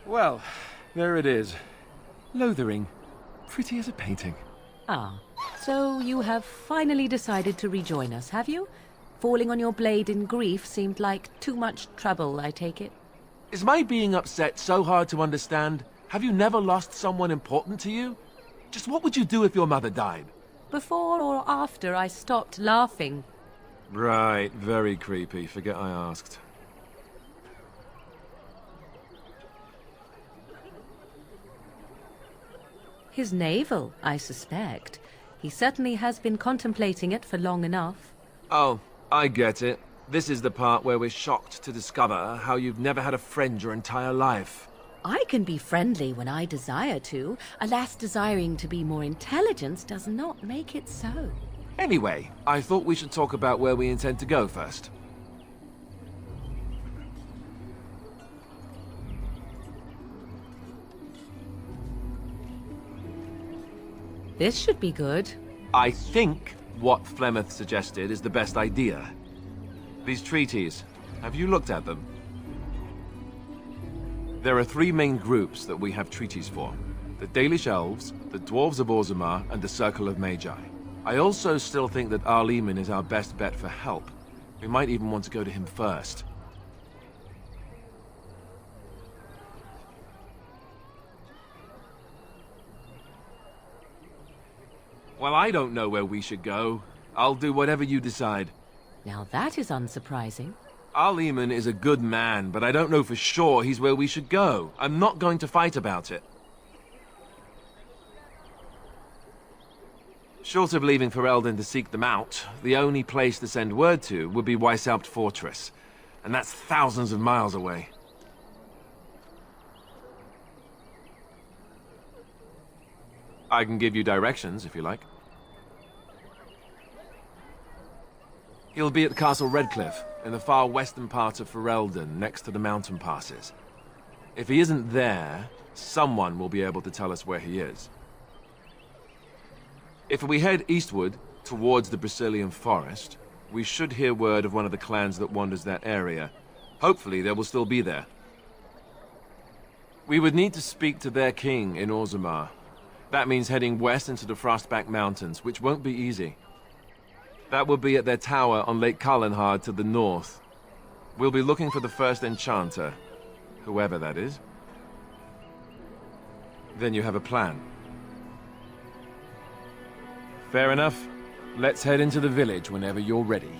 Well, there it is. Lothering. Pretty as a painting. Ah, so you have finally decided to rejoin us, have you? Falling on your blade in grief seemed like too much trouble, I take it. Is my being upset so hard to understand? Have you never lost someone important to you? Just what would you do if your mother died? Before or after I stopped laughing? Right, very creepy. Forget I asked. His navel, I suspect. He certainly has been contemplating it for long enough. Oh, I get it. This is the part where we're shocked to discover how you've never had a friend your entire life. I can be friendly when I desire to. Alas, desiring to be more intelligent does not make it so. Anyway, I thought we should talk about where we intend to go first. This should be good. I think what Flemeth suggested is the best idea. These treaties, have you looked at them? There are three main groups that we have treaties for. The Dalish Elves, the Dwarves of Orgins, and the Circle of Magi. I also still think that Arleman is our best bet for help. We might even want to go to him first. Well, I don't know where we should go. I'll do whatever you decide. Now that is unsurprising. Arleman is a good man, but I don't know for sure he's where we should go. I'm not going to fight about it. Short of leaving Ferelden to seek them out, the only place to send word to would be Weishaupt Fortress. And that's thousands of miles away. I can give you directions, if you like. He'll be at Castle Redcliffe, in the far western part of Ferelden, next to the mountain passes. If he isn't there, someone will be able to tell us where he is. If we head eastward, towards the Brazilian forest, we should hear word of one of the clans that wanders that area. Hopefully they will still be there. We would need to speak to their king in Orgins. That means heading west into the Frostback Mountains, which won't be easy. That will be at their tower on Lake Kallenhard to the north. We'll be looking for the first enchanter, whoever that is. Then you have a plan. Fair enough. Let's head into the village whenever you're ready.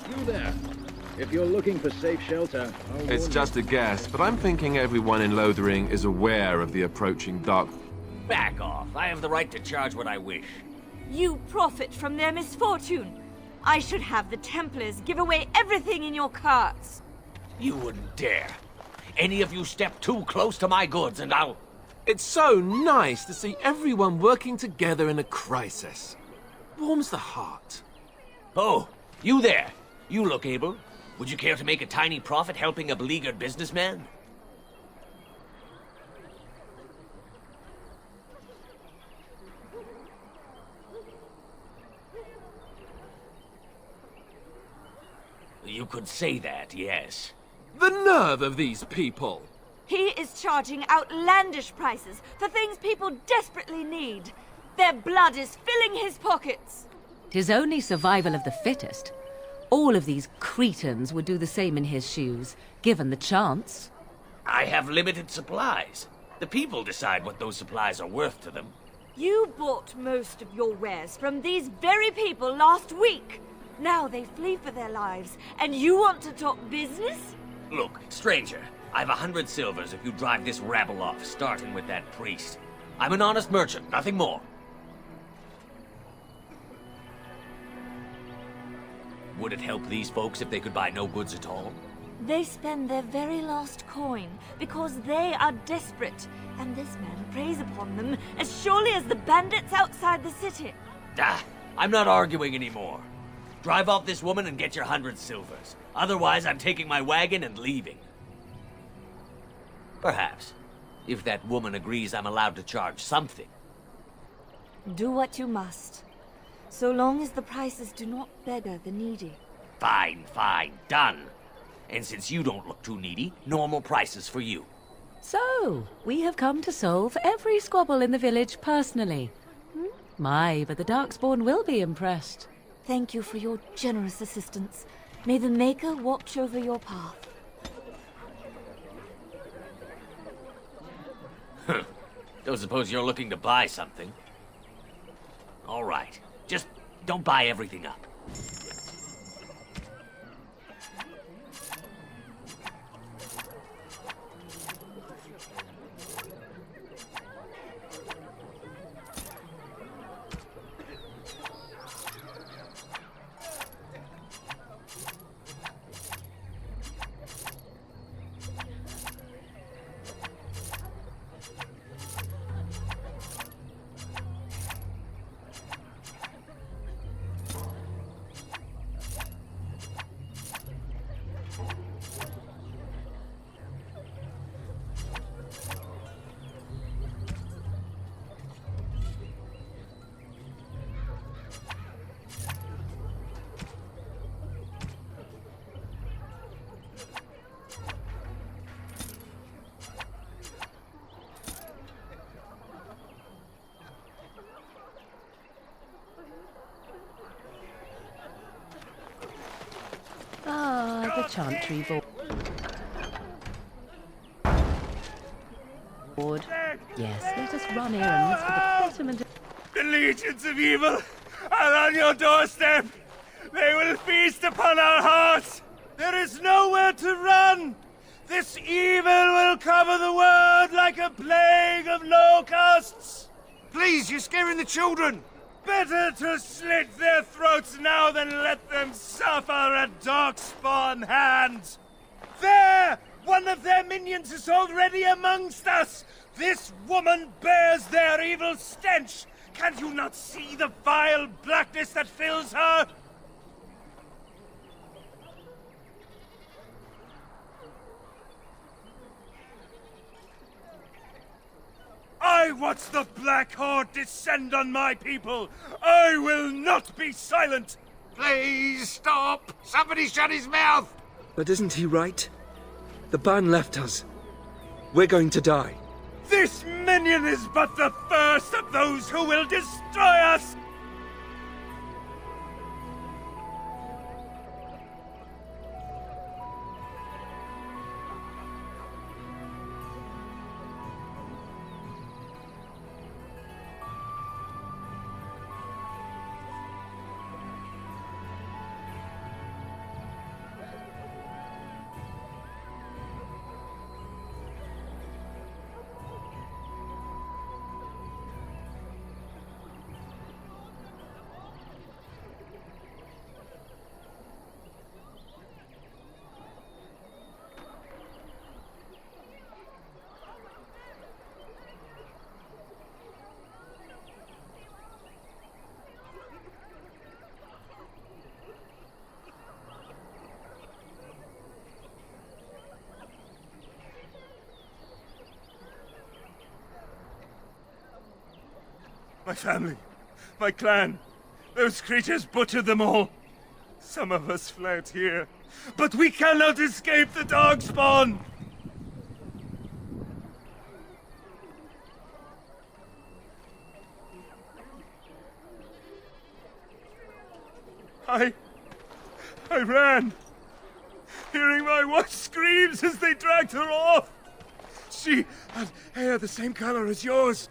You there. If you're looking for safe shelter, It's just a guess, but I'm thinking everyone in Lothering is aware of the approaching dark. Back off. I have the right to charge what I wish. You profit from their misfortune. I should have the Templars give away everything in your carts. You wouldn't dare. Any of you step too close to my goods and I'll... It's so nice to see everyone working together in a crisis. Warms the heart. Oh, you there. You look able. Would you care to make a tiny profit helping a beleaguered businessman? You could say that, yes. The nerve of these people! He is charging outlandish prices for things people desperately need. Their blood is filling his pockets. 'Tis only survival of the fittest. All of these cretins would do the same in his shoes, given the chance. I have limited supplies. The people decide what those supplies are worth to them. You bought most of your wares from these very people last week. Now they flee for their lives, and you want to talk business? Look, stranger, I've 100 silvers if you drive this rabble off, starting with that priest. I'm an honest merchant, nothing more. Would it help these folks if they could buy no goods at all? They spend their very last coin because they are desperate, and this man preys upon them as surely as the bandits outside the city. Ah, I'm not arguing anymore. Drive off this woman and get your 100 silvers. Otherwise, I'm taking my wagon and leaving. Perhaps, if that woman agrees I'm allowed to charge something. Do what you must, so long as the prices do not beggar the needy. Fine, fine, done. And since you don't look too needy, normal prices for you. So, we have come to solve every squabble in the village personally. My, but the Darkspawn will be impressed. Thank you for your generous assistance. May the Maker watch over your path. Don't suppose you're looking to buy something? All right. Just don't buy everything up. Ah, the Chantry board. Yes, let us run errands for the betterment of... The legions of evil are on your doorstep. They will feast upon our hearts. There is nowhere to run. This evil will cover the world like a plague of locusts. Please, you're scaring the children. Better to slit their throats now than let them suffer at Darkspawn hands. There! One of their minions is already amongst us! This woman bears their evil stench! Can you not see the vile blackness that fills her? I watch the Black Horde descend on my people! I will not be silent! Please stop! Somebody shut his mouth! But isn't he right? The ban left us. We're going to die. This minion is but the first of those who will destroy us! My family, my clan, those creatures butchered them all. Some of us fled here, but we cannot escape the Darkspawn! I ran, hearing my wife's screams as they dragged her off. She had hair the same color as yours.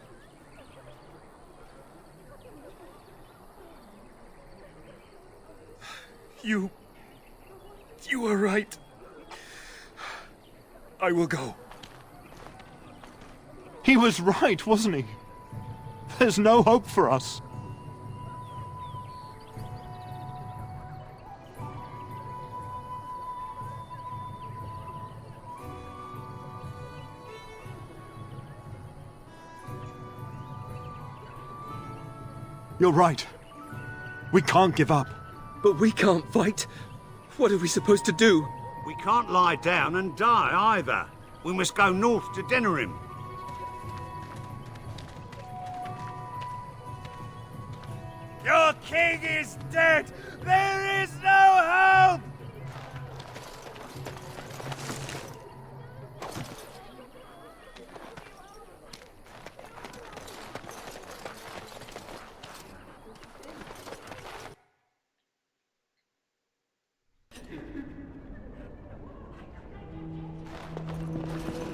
You were right. I will go. He was right, wasn't he? There's no hope for us. You're right. We can't give up. But we can't fight. What are we supposed to do? We can't lie down and die either. We must go north to Denerim. Your king is dead! There is no hope!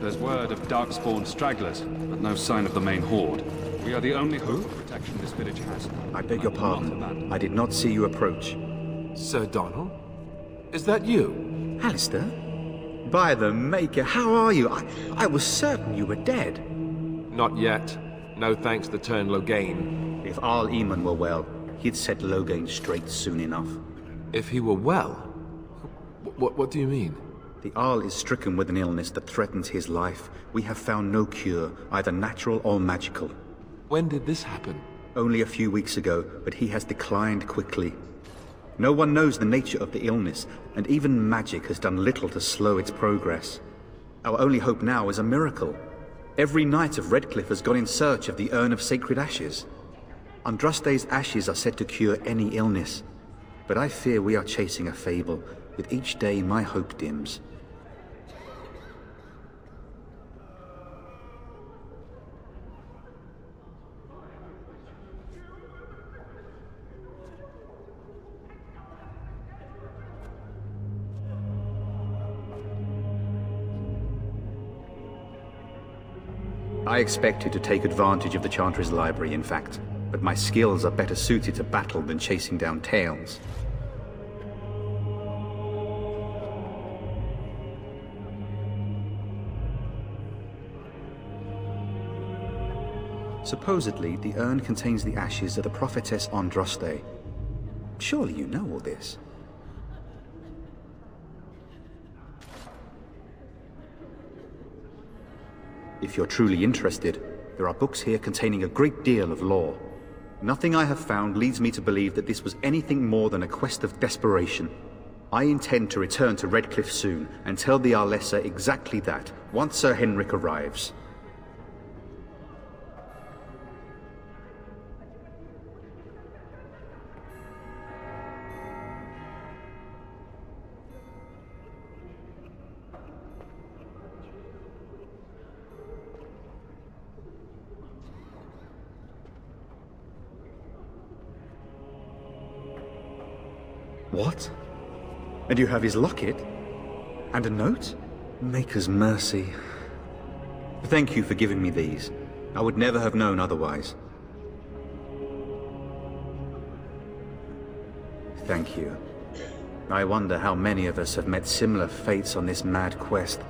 There's word of darkspawn stragglers, but no sign of the main horde. We are the only hope of protection this village has. I beg your pardon. I did not see you approach. Sir Donald? Is that you? Alistair? By the Maker, how are you? I was certain you were dead. Not yet. No thanks to turn Loghain. If Arl Eamon were well, he'd set Loghain straight soon enough. If he were well? What do you mean? The Arl is stricken with an illness that threatens his life. We have found no cure, either natural or magical. When did this happen? Only a few weeks ago, but he has declined quickly. No one knows the nature of the illness, and even magic has done little to slow its progress. Our only hope now is a miracle. Every knight of Redcliffe has gone in search of the Urn of Sacred Ashes. Andraste's ashes are said to cure any illness, but I fear we are chasing a fable. With each day, my hope dims. I expected to take advantage of the Chantry's library, in fact, but my skills are better suited to battle than chasing down tales. Supposedly, the urn contains the ashes of the prophetess Andraste. Surely you know all this. If you're truly interested, there are books here containing a great deal of lore. Nothing I have found leads me to believe that this was anything more than a quest of desperation. I intend to return to Redcliffe soon and tell the Arlessa exactly that, once Sir Henrik arrives. What? And you have his locket? And a note? Maker's mercy. Thank you for giving me these. I would never have known otherwise. Thank you. I wonder how many of us have met similar fates on this mad quest.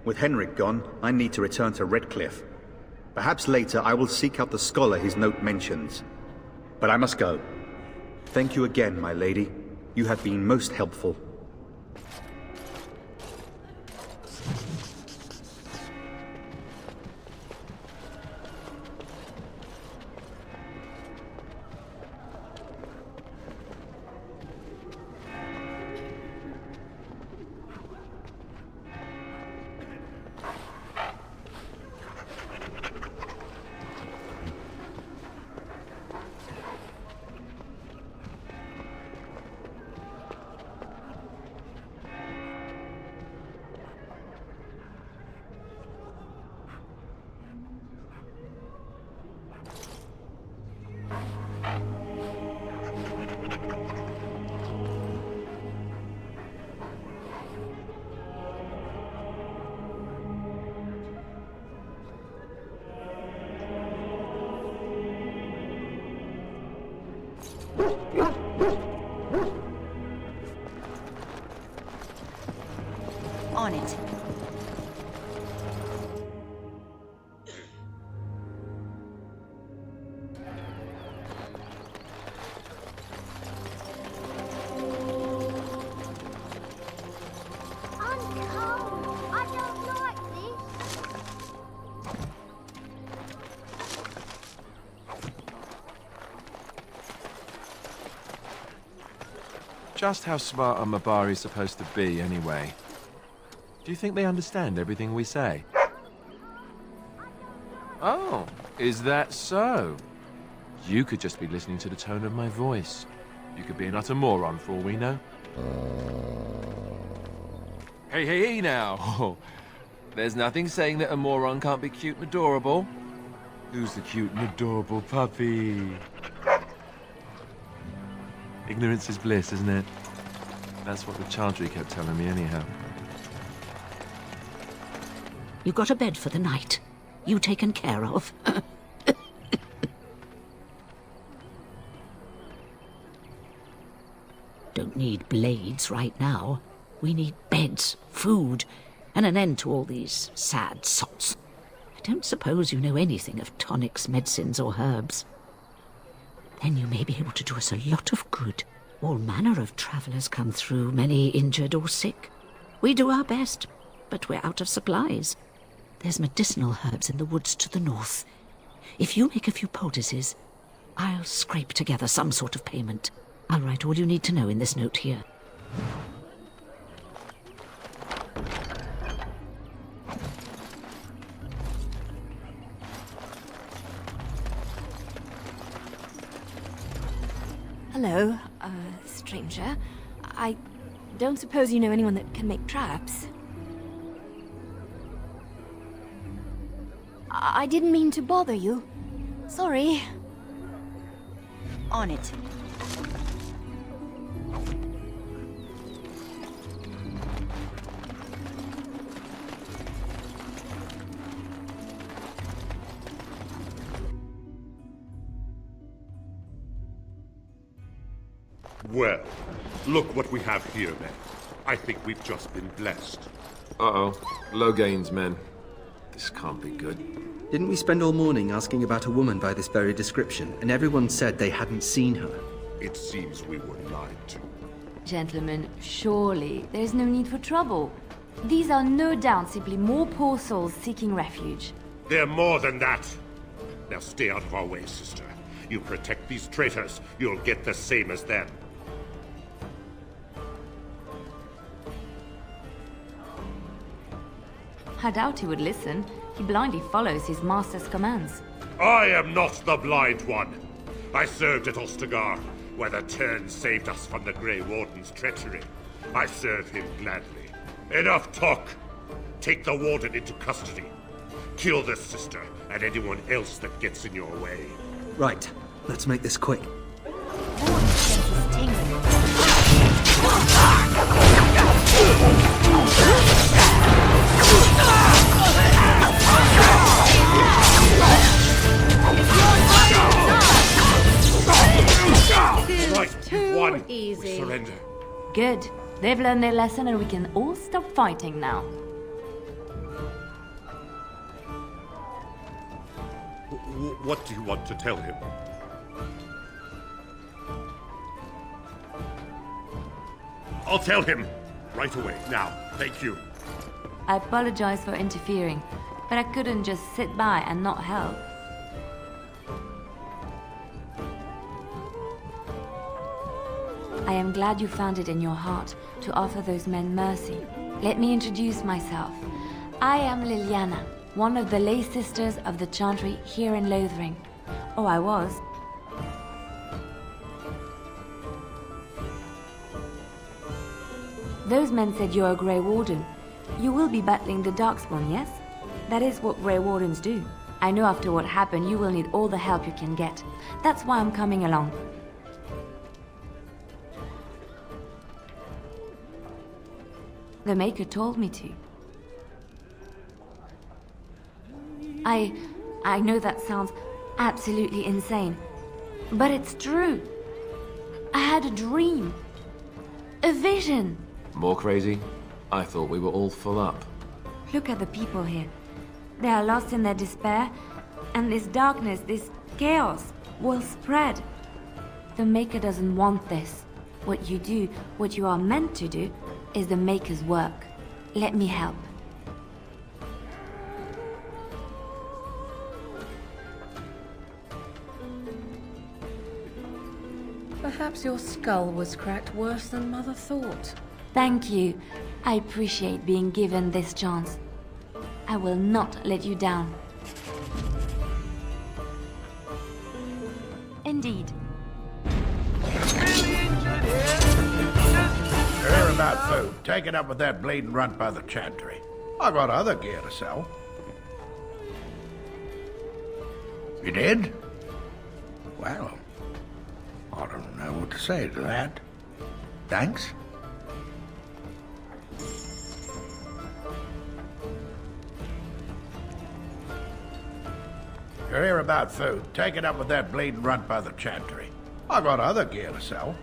With Henrik gone, I need to return to Redcliffe. Perhaps later I will seek out the scholar his note mentions. But I must go. Thank you again, my lady. You have been most helpful. Just how smart are Mabari supposed to be, anyway? Do you think they understand everything we say? Oh, is that so? You could just be listening to the tone of my voice. You could be an utter moron for all we know. Hey now! There's nothing saying that a moron can't be cute and adorable. Who's the cute and adorable puppy? Ignorance is bliss, isn't it? That's what the Chantry kept telling me anyhow. You got a bed for the night? You taken care of? Don't need blades right now. We need beds, food, and an end to all these sad sots. I don't suppose you know anything of tonics, medicines, or herbs. Then you may be able to do us a lot of good. All manner of travellers come through, many injured or sick. We do our best, but we're out of supplies. There's medicinal herbs in the woods to the north. If you make a few poultices, I'll scrape together some sort of payment. I'll write all you need to know in this note here. Hello, stranger. I don't suppose you know anyone that can make traps? I didn't mean to bother you. Sorry. On it. Well, look what we have here, men. I think we've just been blessed. Uh-oh. Low gains, men. This can't be good. Didn't we spend all morning asking about a woman by this very description, and everyone said they hadn't seen her? It seems we were lied to. Gentlemen, surely there's no need for trouble. These are no doubt simply more poor souls seeking refuge. They're more than that. Now stay out of our way, sister. You protect these traitors, you'll get the same as them. I doubt he would listen. He blindly follows his master's commands. I am not the blind one. I served at Ostagar, where the Turn saved us from the Grey Warden's treachery. I serve him gladly. Enough talk! Take the Warden into custody. Kill this sister and anyone else that gets in your way. Right. Let's make this quick. Too easy. Surrender. Good. They've learned their lesson and we can all stop fighting now. What do you want to tell him? I'll tell him! Right away, now. Thank you. I apologize for interfering, but I couldn't just sit by and not help. I am glad you found it in your heart to offer those men mercy. Let me introduce myself. I am Liliana, one of the lay sisters of the Chantry here in Lothering. Oh, I was. Those men said you're a Grey Warden. You will be battling the Darkspawn, yes? That is what Grey Wardens do. I know after what happened you will need all the help you can get. That's why I'm coming along. The Maker told me to. I know that sounds absolutely insane, but it's true. I had a dream. A vision. More crazy? I thought we were all full up. Look at the people here. They are lost in their despair, and this darkness, this chaos, will spread. The Maker doesn't want this. What you do, what you are meant to do, is the Maker's work. Let me help. Perhaps your skull was cracked worse than Mother thought. Thank you. I appreciate being given this chance. I will not let you down. Indeed. Hear about food. Take it up with that bleeding runt by the chantry. I got other gear to sell. You did? Well, I don't know what to say to that. Thanks. You hear about food. Take it up with that bleeding runt by the chantry. I got other gear to sell.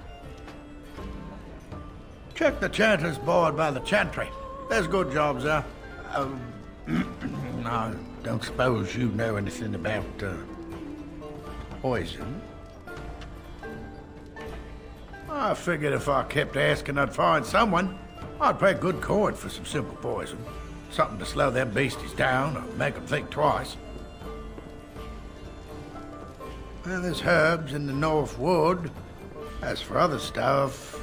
Check the chanter's board by the chantry. There's good jobs there. I don't suppose you know anything about, poison? I figured if I kept asking, I'd find someone. I'd pay good coin for some simple poison. Something to slow them beasties down or make them think twice. Well, there's herbs in the North Wood. As for other stuff,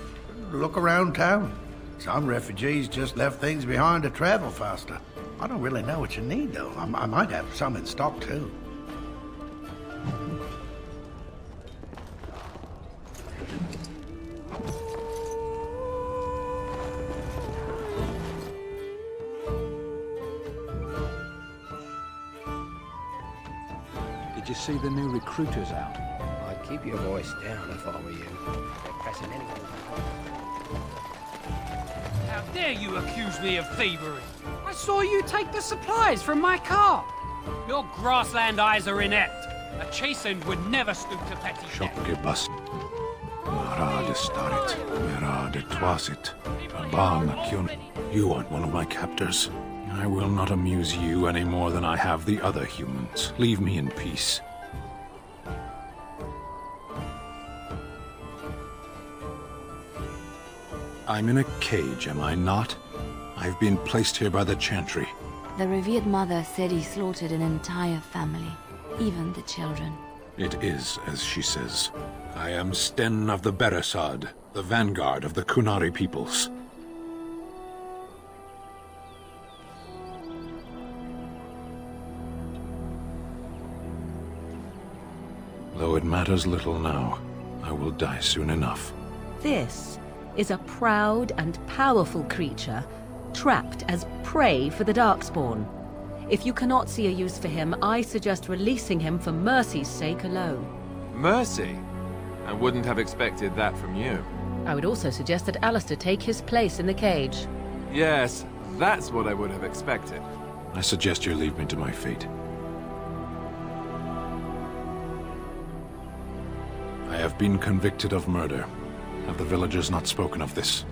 look around town. Some refugees just left things behind to travel faster. I don't really know what you need, though. I might have some in stock, too. Did you see the new recruiters out? I'd keep your voice down if I were you. They're pressing anyone. How dare you accuse me of thievery? I saw you take the supplies from my car. Your grassland eyes are inept. A chastened would never stoop to petty theft. Shokgebas. Marad starit, merad twasit. Bang You aren't one of my captors. I will not amuse you any more than I have the other humans. Leave me in peace. I'm in a cage, am I not? I've been placed here by the Chantry. The revered mother said he slaughtered an entire family, even the children. It is as she says. I am Sten of the Beresad, the vanguard of the Kunari peoples. Though it matters little now, I will die soon enough. This is a proud and powerful creature, trapped as prey for the Darkspawn. If you cannot see a use for him, I suggest releasing him for mercy's sake alone. Mercy? I wouldn't have expected that from you. I would also suggest that Alistair take his place in the cage. Yes, that's what I would have expected. I suggest you leave me to my fate. I have been convicted of murder. Have the villagers not spoken of this?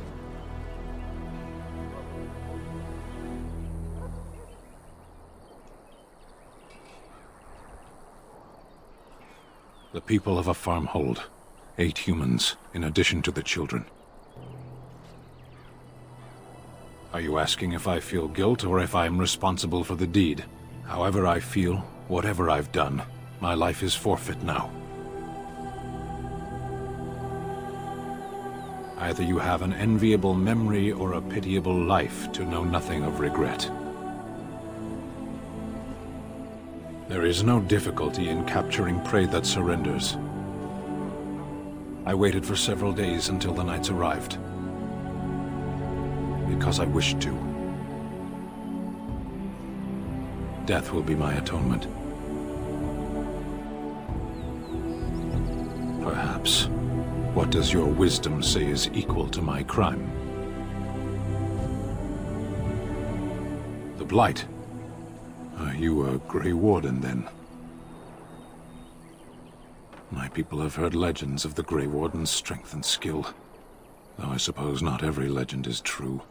The people of a farmhold. 8 humans, in addition to the children. Are you asking if I feel guilt or if I am responsible for the deed? However I feel, whatever I've done, my life is forfeit now. Either you have an enviable memory or a pitiable life to know nothing of regret. There is no difficulty in capturing prey that surrenders. I waited for several days until the knights arrived. Because I wished to. Death will be my atonement. Perhaps. What does your wisdom say is equal to my crime? The Blight. Are you a Grey Warden, then? My people have heard legends of the Grey Warden's strength and skill, though I suppose not every legend is true.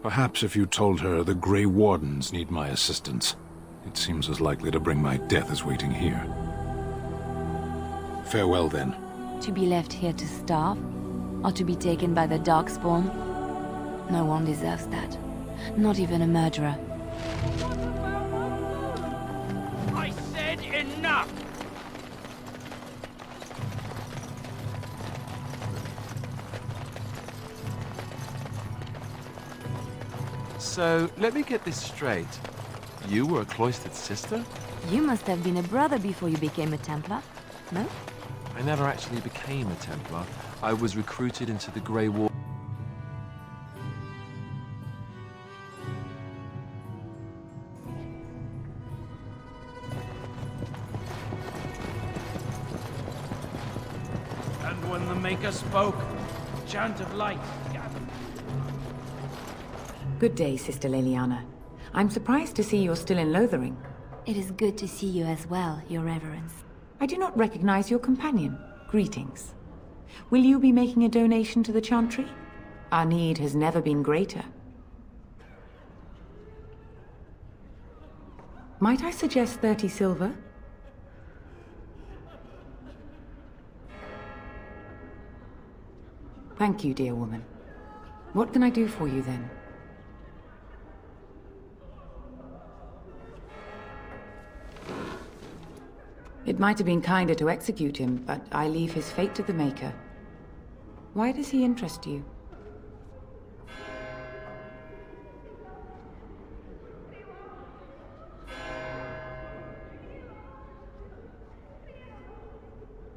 Perhaps if you told her the Grey Wardens need my assistance, it seems as likely to bring my death as waiting here. Farewell, then. To be left here to starve? Or to be taken by the Darkspawn? No one deserves that. Not even a murderer. I said enough! So, let me get this straight. You were a cloistered sister? You must have been a brother before you became a Templar, no? I never actually became a Templar. I was recruited into the Grey War. And when the Maker spoke, a chant of light gathered. Good day, Sister Leliana. I'm surprised to see you're still in Lothering. It is good to see you as well, Your Reverence. I do not recognize your companion. Greetings. Will you be making a donation to the Chantry? Our need has never been greater. Might I suggest 30 silver? Thank you, dear woman. What can I do for you then? It might have been kinder to execute him, but I leave his fate to the Maker. Why does he interest you?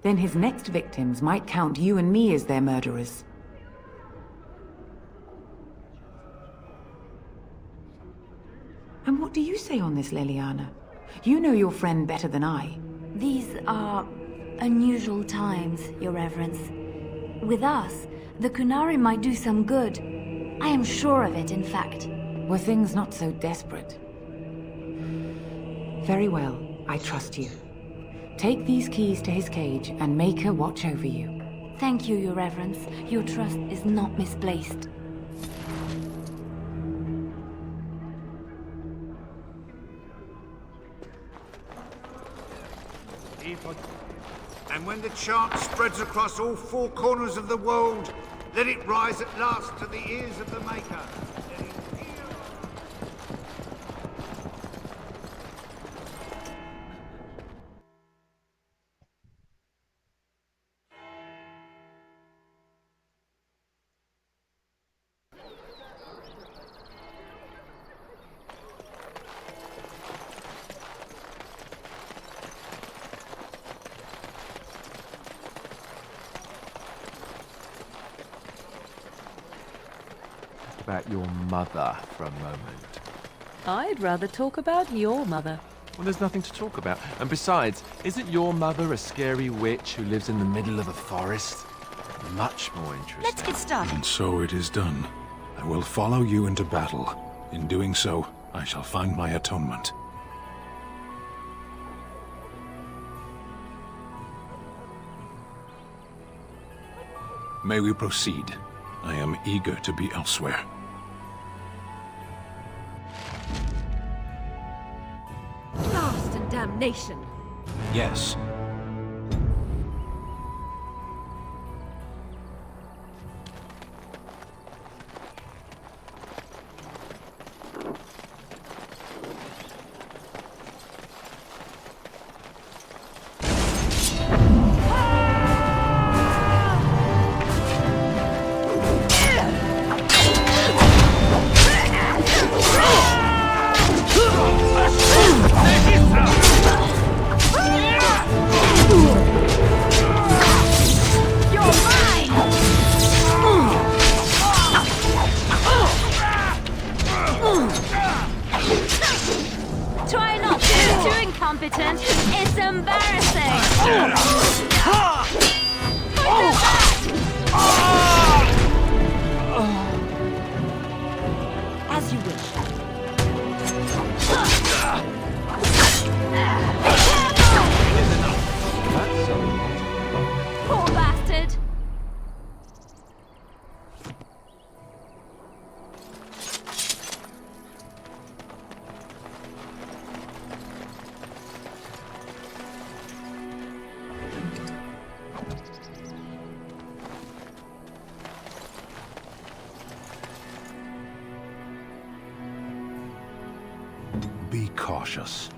Then his next victims might count you and me as their murderers. And what do you say on this, Leliana? You know your friend better than I. These are unusual times, Your Reverence. With us, the Kunari might do some good. I am sure of it, in fact. Were things not so desperate? Very well, I trust you. Take these keys to his cage and make her watch over you. Thank you, Your Reverence. Your trust is not misplaced. And when the chant spreads across all four corners of the world, let it rise at last to the ears of the Maker. About your mother for a moment. I'd rather talk about your mother. Well, there's nothing to talk about. And besides, isn't your mother a scary witch who lives in the middle of a forest? Much more interesting. Let's get started. And so it is done. I will follow you into battle. In doing so, I shall find my atonement. May we proceed? I am eager to be elsewhere. Blast and damnation! Yes. Try not to be too incompetent. It's embarrassing. As you wish. Poor bastard. Be cautious.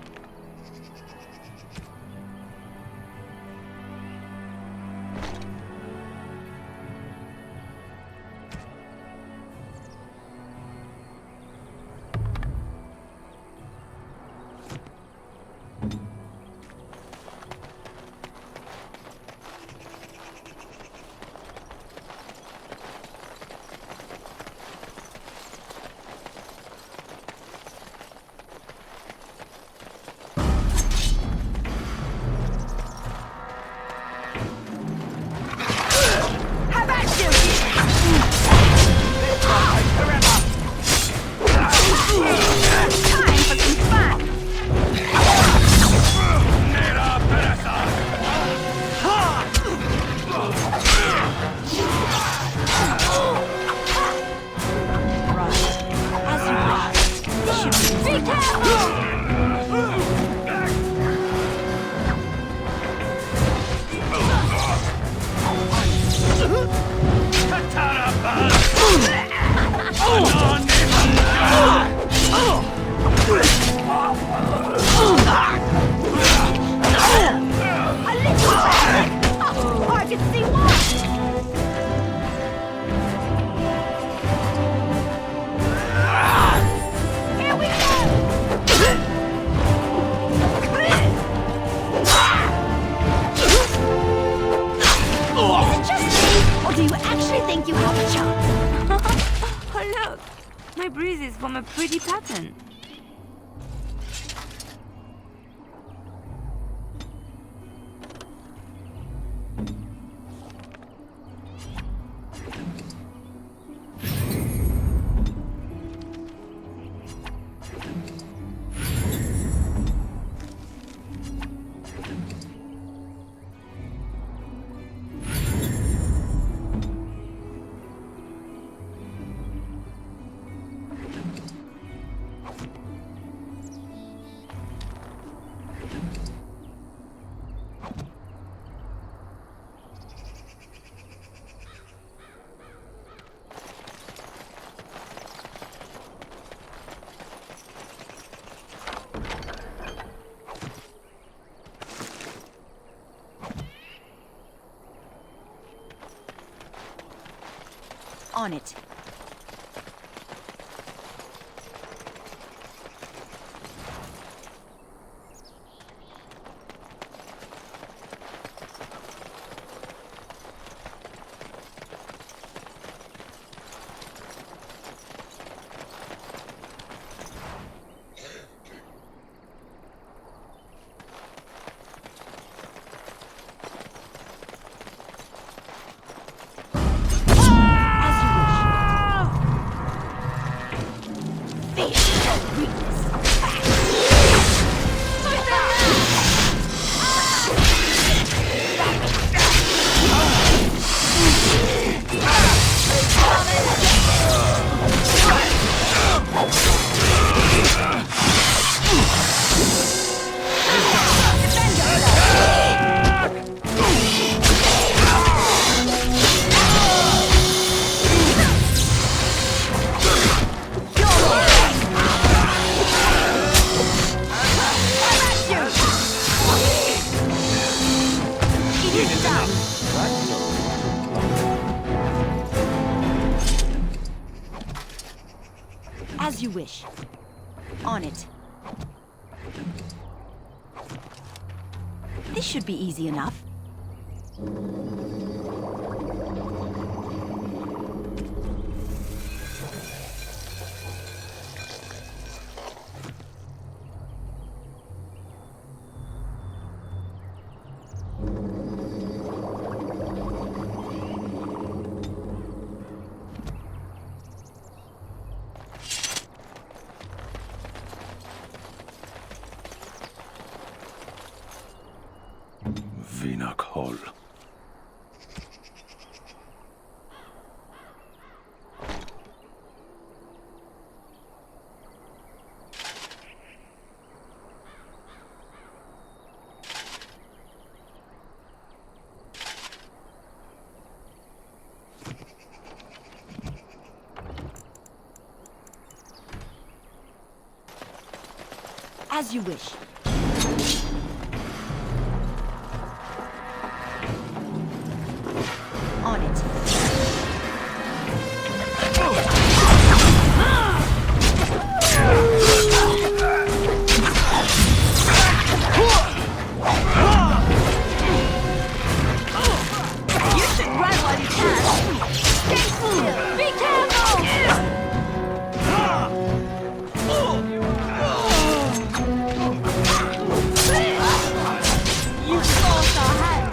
a pretty pattern. On it. As you wish. On it. This should be easy enough. Vinak Hall. As you wish. On it. You should run while you can. Stay still. Be careful. You forced our hand.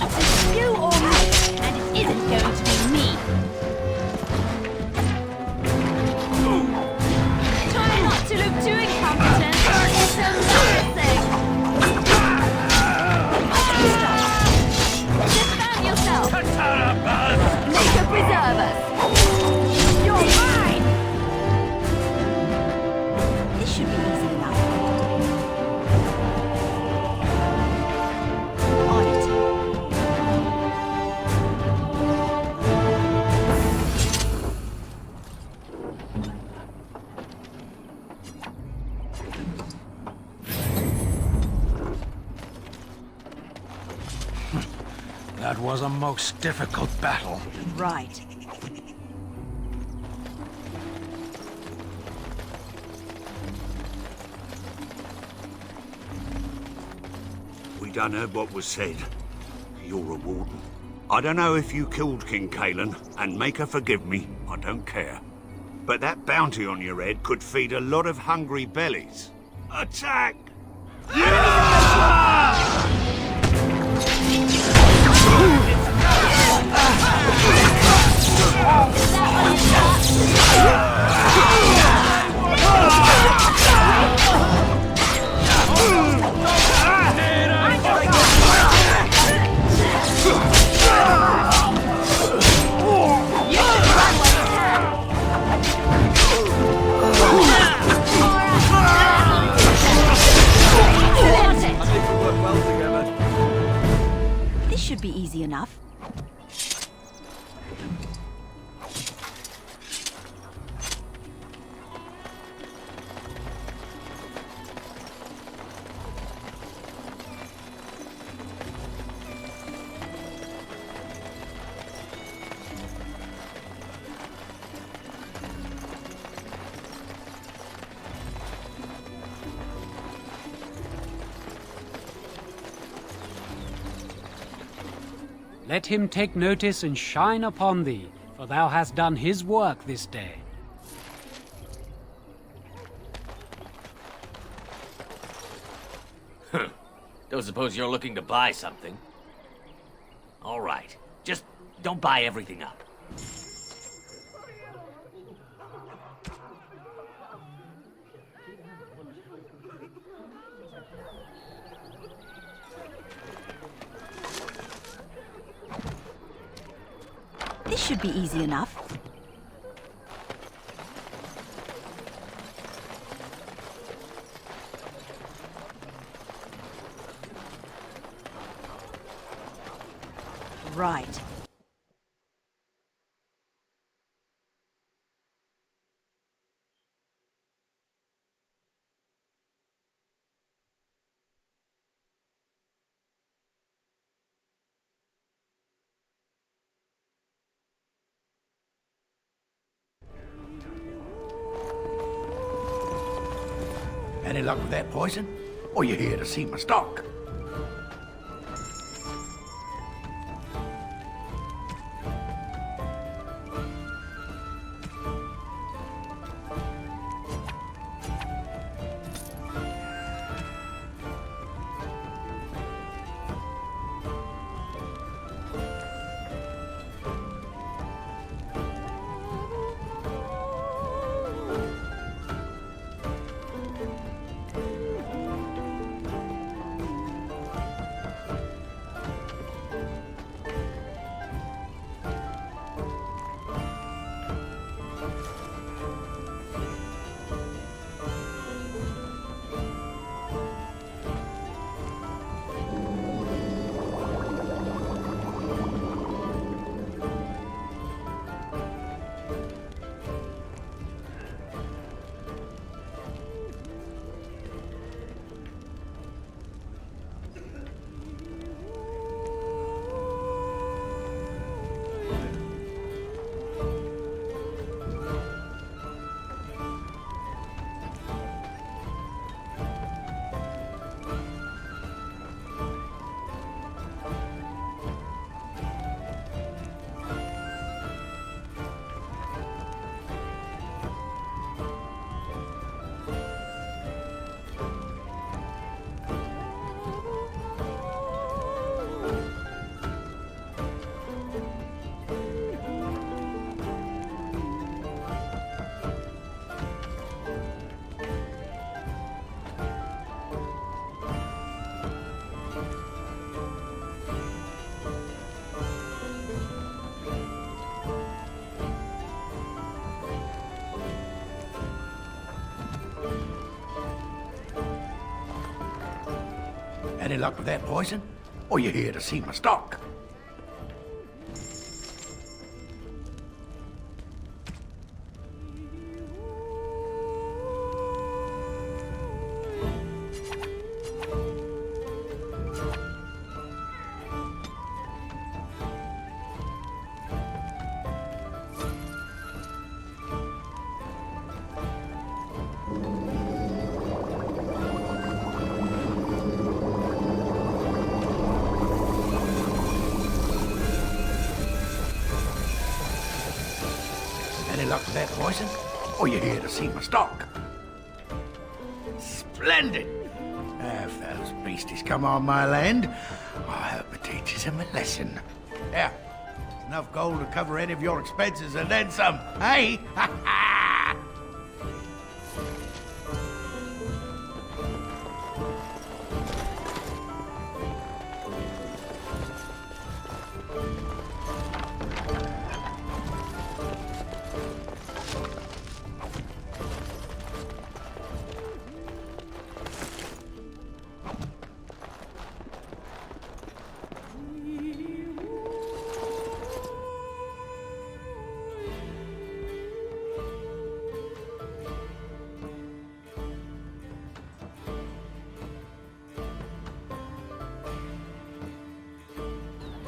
It's you or me, and it isn't going to be me. Try not to look too incompetent. It's embarrassing. Defend yourself. Nature preserve us. You're mine. This should be easy enough. On it. That was a most difficult battle. Right. We done heard what was said. You're a warden. I don't know if you killed King Kalen, and make her forgive me, I don't care. But that bounty on your head could feed a lot of hungry bellies. Attack! This should be easy enough. Let him take notice and shine upon thee, for thou hast done his work this day. Don't suppose you're looking to buy something? All right. Just don't buy everything up. This should be easy enough. Right. Any luck with that poison? Or you here to see my stock? Any luck with that poison? Or you here to see my stock? Any luck with that poison? Or you here to see my stock? Splendid! If those beasties come on my land, I hope it teaches them a lesson. Yeah, enough gold to cover any of your expenses and then some, hey?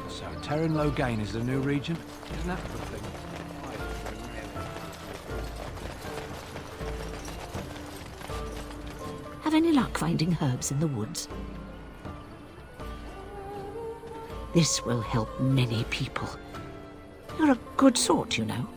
So, Terran Logain is the new region? Isn't that the thing? Have any luck finding herbs in the woods? This will help many people. You're a good sort, you know.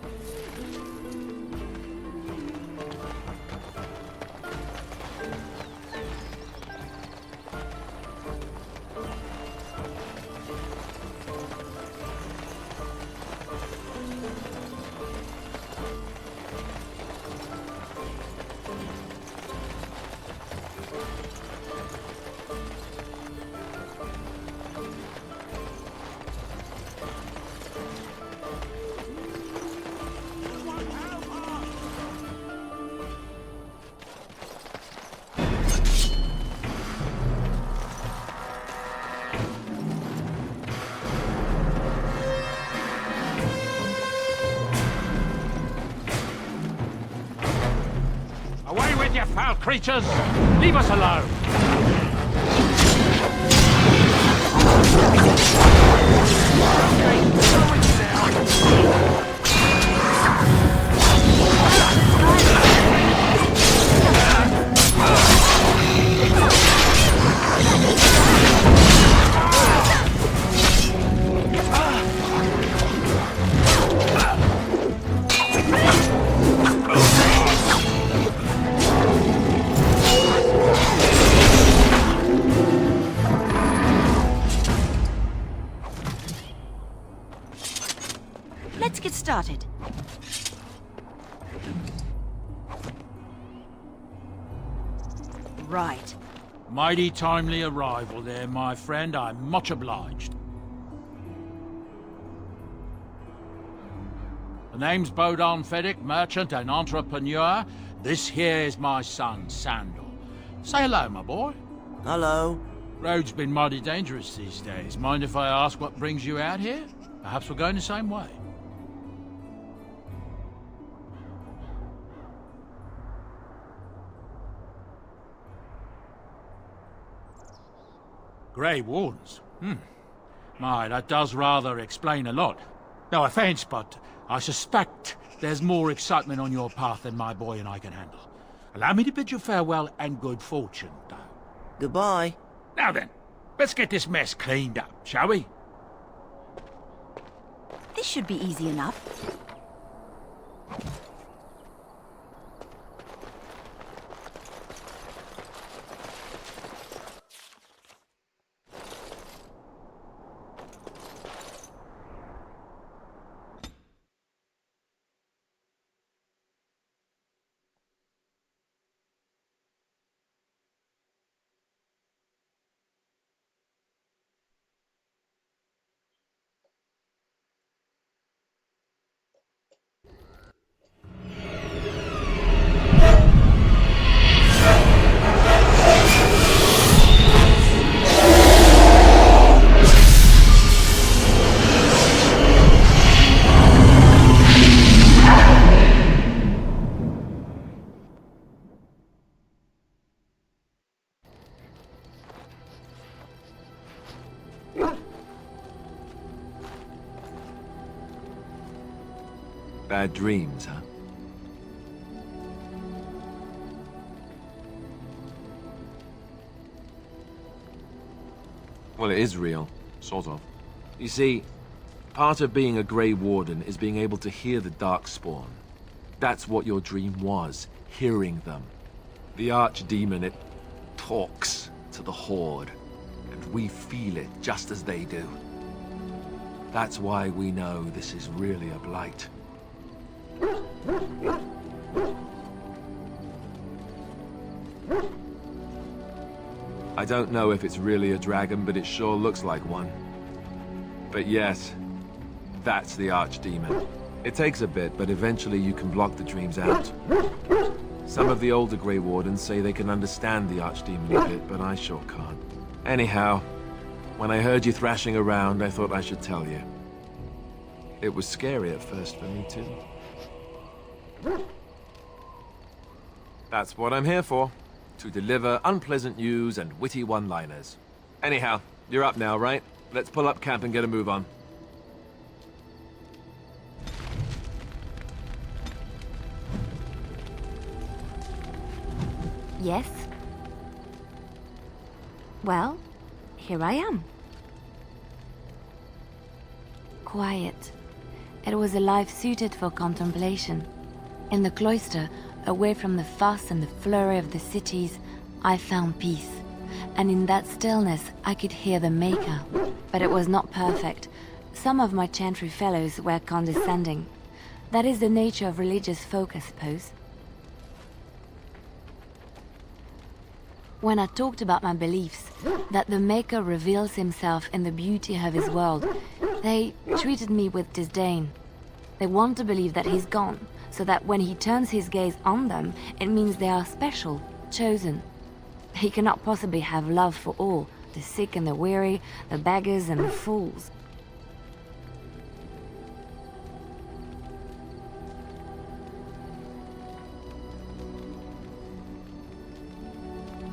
Away with you, foul creatures! Leave us alone! Let's get started. Right. Mighty timely arrival there, my friend. I'm much obliged. The name's Bodon Feddick, merchant and entrepreneur. This here is my son, Sandor. Say hello, my boy. Hello. Road's been mighty dangerous these days. Mind if I ask what brings you out here? Perhaps we're going the same way. Grey Wardens? My, that does rather explain a lot. No offense, but I suspect there's more excitement on your path than my boy and I can handle. Allow me to bid you farewell and good fortune, though. Goodbye. Now then, let's get this mess cleaned up, shall we? This should be easy enough. Bad dreams, huh? Well, it is real, sort of. You see, part of being a Grey Warden is being able to hear the Darkspawn. That's what your dream was, hearing them. The archdemon, it talks to the Horde, and we feel it just as they do. That's why we know this is really a blight. I don't know if it's really a dragon, but it sure looks like one. But yes, that's the archdemon. It takes a bit, but eventually you can block the dreams out. Some of the older Grey Wardens say they can understand the archdemon a bit, but I sure can't. Anyhow, when I heard you thrashing around, I thought I should tell you. It was scary at first for me, too. That's what I'm here for. To deliver unpleasant news and witty one-liners. Anyhow, you're up now, right? Let's pull up camp and get a move on. Yes? Well, here I am. Quiet. It was a life suited for contemplation. In the cloister, away from the fuss and the flurry of the cities, I found peace. And in that stillness, I could hear the Maker. But it was not perfect. Some of my chantry fellows were condescending. That is the nature of religious folk, I suppose. When I talked about my beliefs, that the Maker reveals himself in the beauty of his world, they treated me with disdain. They want to believe that he's gone, so that when he turns his gaze on them, it means they are special, chosen. He cannot possibly have love for all, the sick and the weary, the beggars and the fools.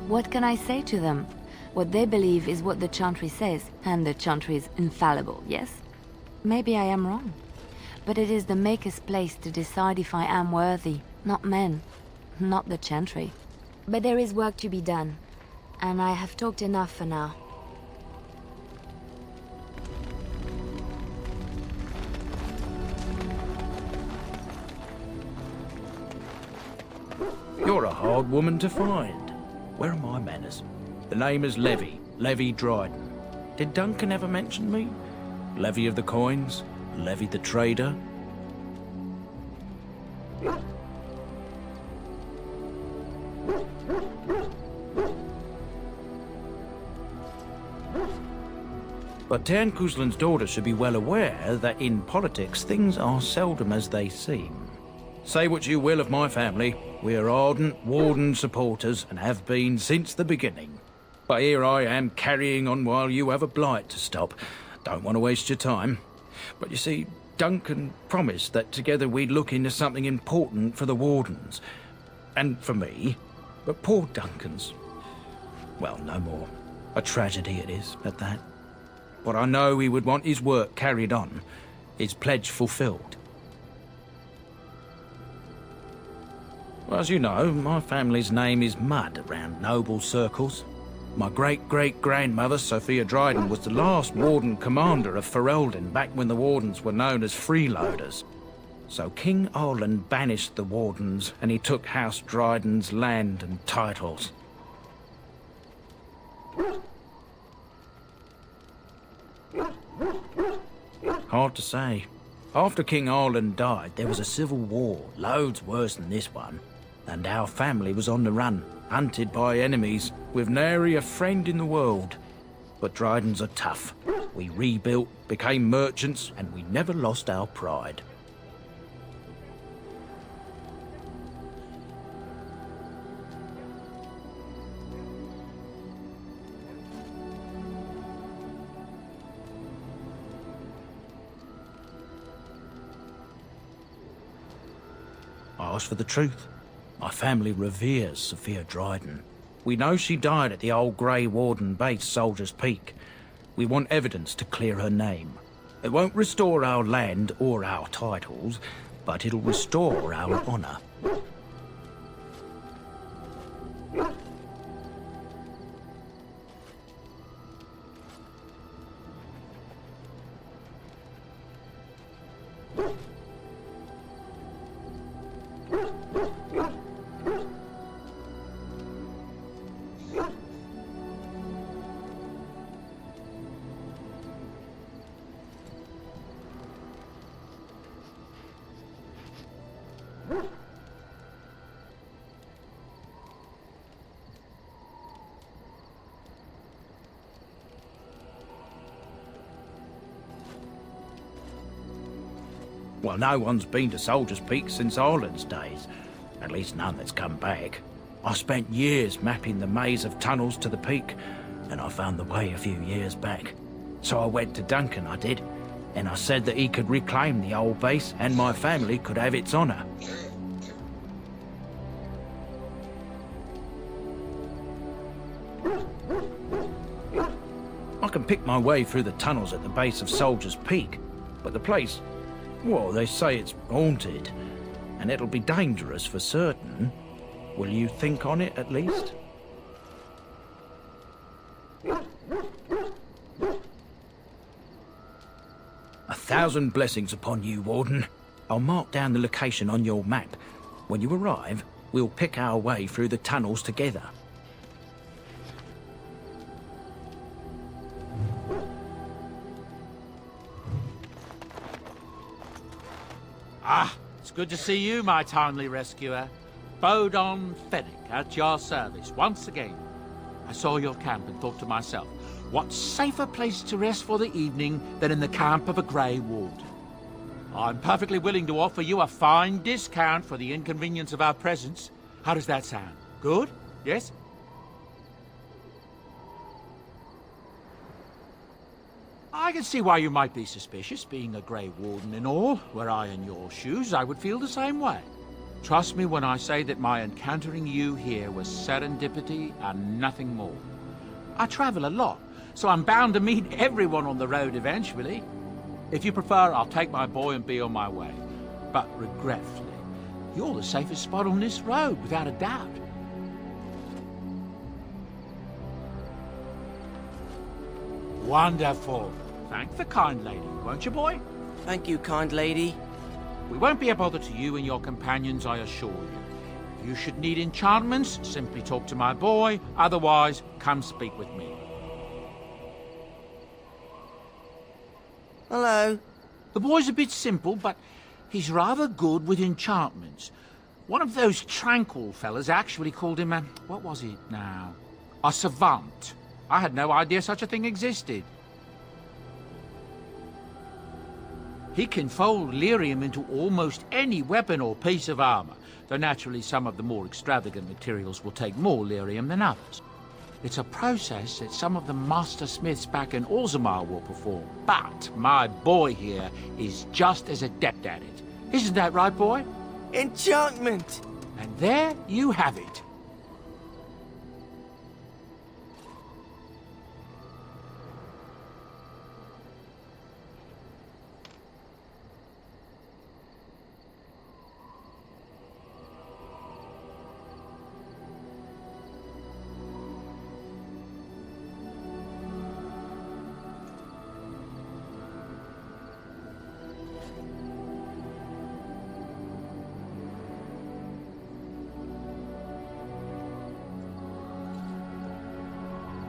What can I say to them? What they believe is what the Chantry says, and the Chantry is infallible, yes? Maybe I am wrong. But it is the Maker's place to decide if I am worthy, not men, not the Chantry. But there is work to be done, and I have talked enough for now. You're a hard woman to find. Where are my manners? The name is Levy Dryden. Did Duncan ever mention me? Levy of the Coins? Levy the Trader? But Tairn Cuslin's daughter should be well aware that in politics things are seldom as they seem. Say what you will of my family, we are ardent Warden supporters and have been since the beginning. But here I am carrying on while you have a blight to stop. Don't want to waste your time. But you see, Duncan promised that together we'd look into something important for the Wardens. And for me. But poor Duncan's... well, no more. A tragedy it is, at that. But I know he would want his work carried on. His pledge fulfilled. Well, as you know, my family's name is mud around noble circles. My great-great-grandmother, Sophia Dryden, was the last Warden commander of Ferelden back when the Wardens were known as freeloaders. So King Arland banished the Wardens, and he took House Dryden's land and titles. Hard to say. After King Arland died, there was a civil war, loads worse than this one. And our family was on the run, hunted by enemies, with nary a friend in the world. But Drydens are tough. We rebuilt, became merchants, and we never lost our pride. I asked for the truth. My family reveres Sophia Dryden. We know she died at the old Grey Warden base, Soldier's Peak. We want evidence to clear her name. It won't restore our land or our titles, but it'll restore our honor. Well, no one's been to Soldier's Peak since Ireland's days. At least none that's come back. I spent years mapping the maze of tunnels to the peak, and I found the way a few years back. So I went to Duncan, I did, and I said that he could reclaim the old base and my family could have its honour. I can pick my way through the tunnels at the base of Soldier's Peak, but the place, well, they say it's haunted, and it'll be dangerous for certain. Will you think on it, at least? 1,000 blessings upon you, Warden. I'll mark down the location on your map. When you arrive, we'll pick our way through the tunnels together. Ah, it's good to see you, my timely rescuer. Bodon Fennec, at your service, once again. I saw your camp and thought to myself, what safer place to rest for the evening than in the camp of a Grey Warden? I'm perfectly willing to offer you a fine discount for the inconvenience of our presence. How does that sound? Good? Yes? I can see why you might be suspicious, being a Grey Warden and all. Were I in your shoes, I would feel the same way. Trust me when I say that my encountering you here was serendipity and nothing more. I travel a lot, so I'm bound to meet everyone on the road eventually. If you prefer, I'll take my boy and be on my way. But regretfully, you're the safest spot on this road, without a doubt. Wonderful. Thank the kind lady, won't you, boy? Thank you, kind lady. We won't be a bother to you and your companions, I assure you. If you should need enchantments, simply talk to my boy. Otherwise, come speak with me. Hello. The boy's a bit simple, but he's rather good with enchantments. One of those tranquil fellas actually called him what was it now? A savant. I had no idea such a thing existed. He can fold lyrium into almost any weapon or piece of armor, though naturally some of the more extravagant materials will take more lyrium than others. It's a process that some of the master smiths back in Orgins will perform, but my boy here is just as adept at it. Isn't that right, boy? Enchantment! And there you have it.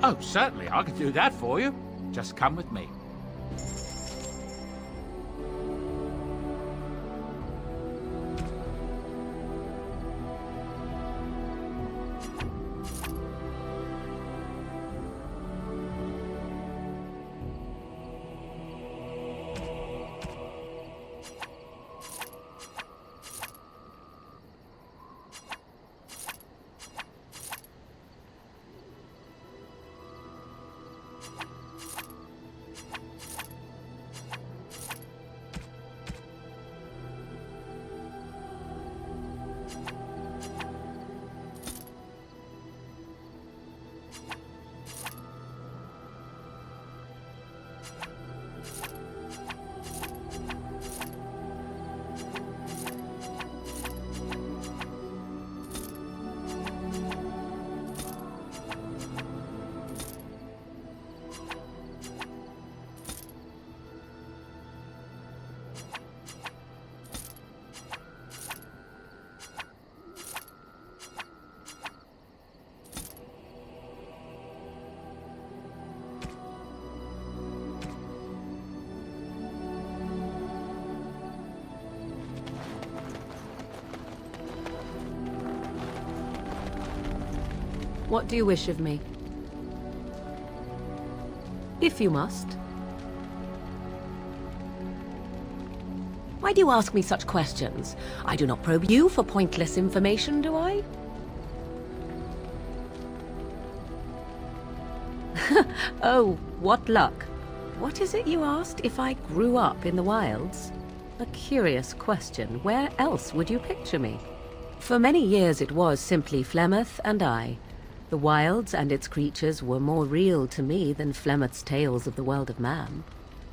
Oh, certainly, I can do that for you. Just come with me. What do you wish of me? If you must. Why do you ask me such questions? I do not probe you for pointless information, do I? Oh, what luck. What is it you asked if I grew up in the wilds? A curious question. Where else would you picture me? For many years it was simply Flemeth and I. The wilds and its creatures were more real to me than Flemeth's tales of the world of man.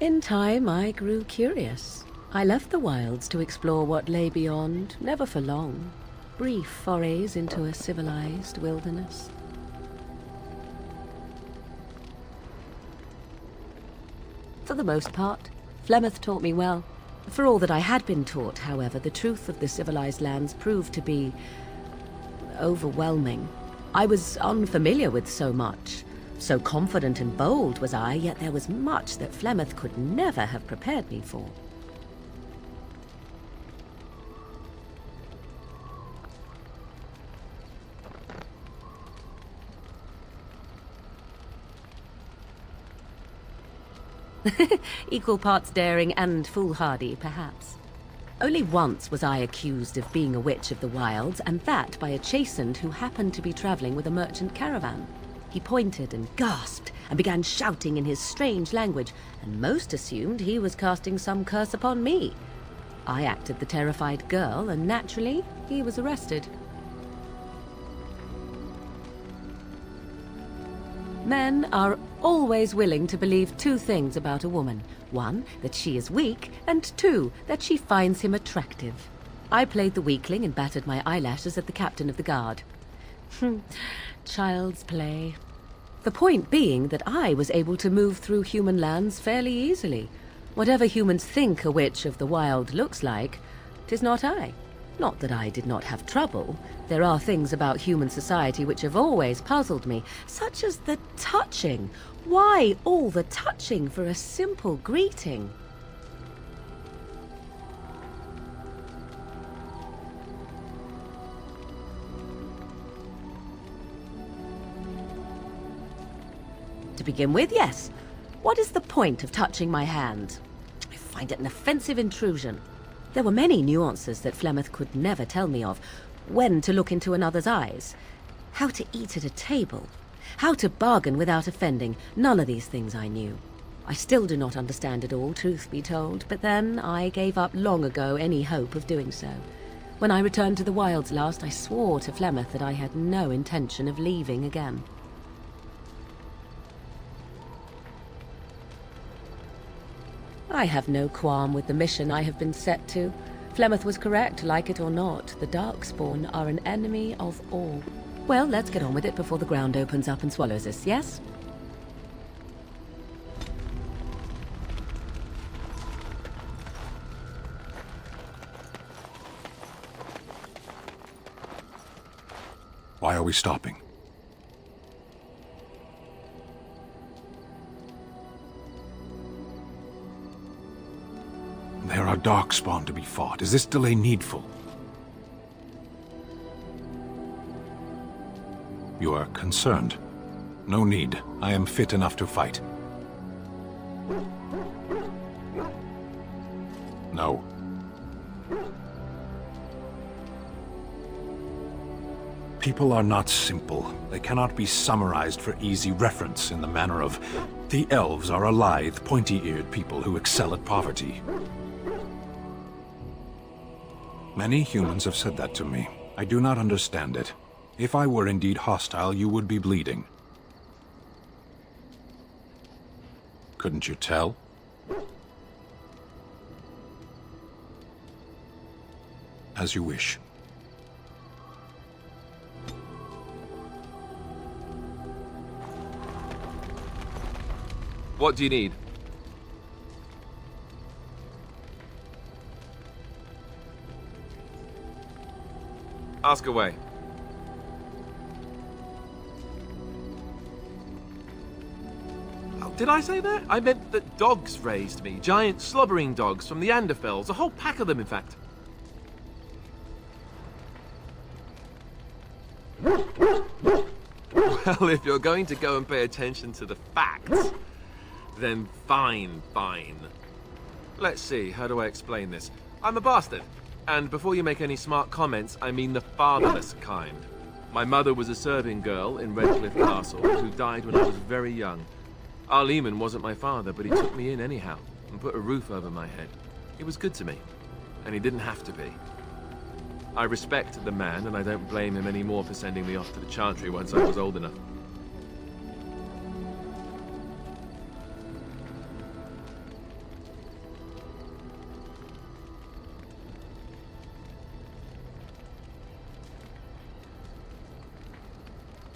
In time I grew curious. I left the wilds to explore what lay beyond, never for long. Brief forays into a civilized wilderness. For the most part, Flemeth taught me well. For all that I had been taught, however, the truth of the civilized lands proved to be overwhelming. I was unfamiliar with so much. So confident and bold was I, yet there was much that Flemeth could never have prepared me for. Equal parts daring and foolhardy, perhaps. Only once was I accused of being a witch of the wilds, and that by a chastened who happened to be traveling with a merchant caravan. He pointed and gasped, and began shouting in his strange language, and most assumed he was casting some curse upon me. I acted the terrified girl, and naturally, he was arrested. Men are always willing to believe two things about a woman. One, that she is weak, and two, that she finds him attractive. I played the weakling and battered my eyelashes at the captain of the guard. Child's play. The point being that I was able to move through human lands fairly easily. Whatever humans think a witch of the wild looks like, 'tis not I. Not that I did not have trouble. There are things about human society which have always puzzled me, such as the touching. Why all the touching for a simple greeting? To begin with, yes. What is the point of touching my hand? I find it an offensive intrusion. There were many nuances that Flemeth could never tell me of. When to look into another's eyes. How to eat at a table. How to bargain without offending. None of these things I knew. I still do not understand it all, truth be told, but then I gave up long ago any hope of doing so. When I returned to the wilds last, I swore to Flemeth that I had no intention of leaving again. I have no qualm with the mission I have been set to. Flemeth was correct, like it or not. The Darkspawn are an enemy of all. Well, let's get on with it before the ground opens up and swallows us, yes? Why are we stopping? There are Darkspawn to be fought. Is this delay needful? You are concerned. No need. I am fit enough to fight. No. People are not simple. They cannot be summarized for easy reference in the manner of, the elves are a lithe, pointy-eared people who excel at poverty. Many humans have said that to me. I do not understand it. If I were indeed hostile, you would be bleeding. Couldn't you tell? As you wish. What do you need? Ask away. Oh, did I say that? I meant that dogs raised me. Giant slobbering dogs from the Anderfells. A whole pack of them, in fact. Well, if you're going to go and pay attention to the facts, then fine. Let's see, how do I explain this? I'm a bastard. And before you make any smart comments, I mean the fatherless kind. My mother was a serving girl in Redcliffe Castle who died when I was very young. Our Lehman wasn't my father, but he took me in anyhow and put a roof over my head. He was good to me, and he didn't have to be. I respect the man, and I don't blame him anymore for sending me off to the Chantry once I was old enough.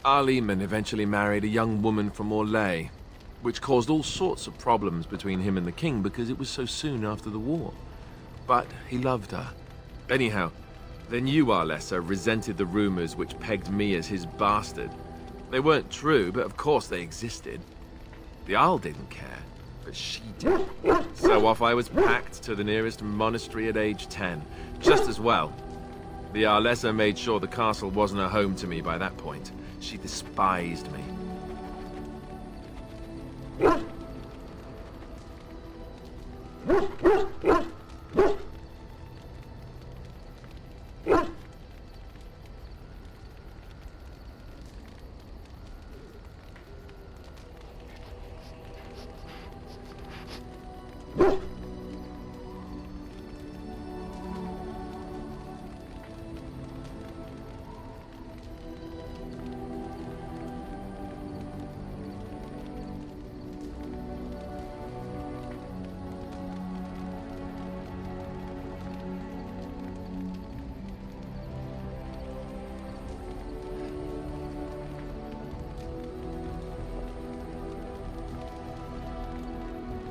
Our Lehman eventually married a young woman from Orlais, which caused all sorts of problems between him and the king because it was so soon after the war. But he loved her. Anyhow, the new Arlessa resented the rumors which pegged me as his bastard. They weren't true, but of course they existed. The Arl didn't care, but she did. So off I was packed to the nearest monastery at age 10, just as well. The Arlessa made sure the castle wasn't a home to me by that point. She despised me.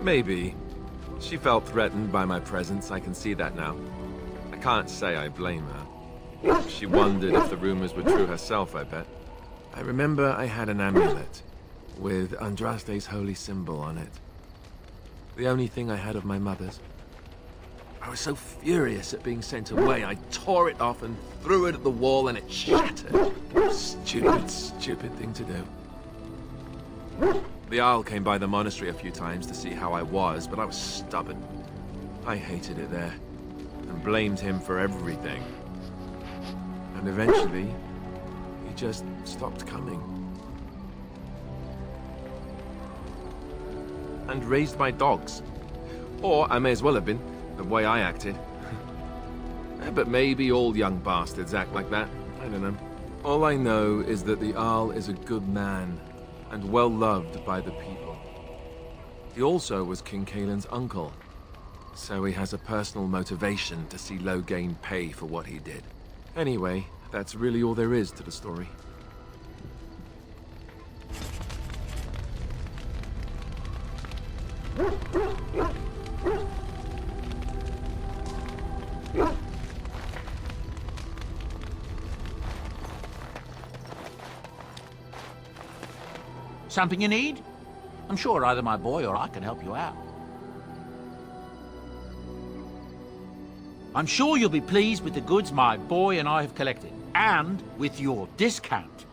Maybe. She felt threatened by my presence, I can see that now. I can't say I blame her. She wondered if the rumors were true herself, I bet. I remember I had an amulet with Andraste's holy symbol on it. The only thing I had of my mother's. I was so furious at being sent away, I tore it off and threw it at the wall and it shattered. Stupid, stupid thing to do. The Arl came by the monastery a few times to see how I was, but I was stubborn. I hated it there, and blamed him for everything. And eventually, he just stopped coming. And raised my dogs. Or I may as well have been, the way I acted. But maybe all young bastards act like that. I don't know. All I know is that the Arl is a good man, and well loved by the people. He also was King Caelan's uncle, so he has a personal motivation to see Loghain pay for what he did. Anyway, that's really all there is to the story. Something you need? I'm sure either my boy or I can help you out. I'm sure you'll be pleased with the goods my boy and I have collected, and with your discount.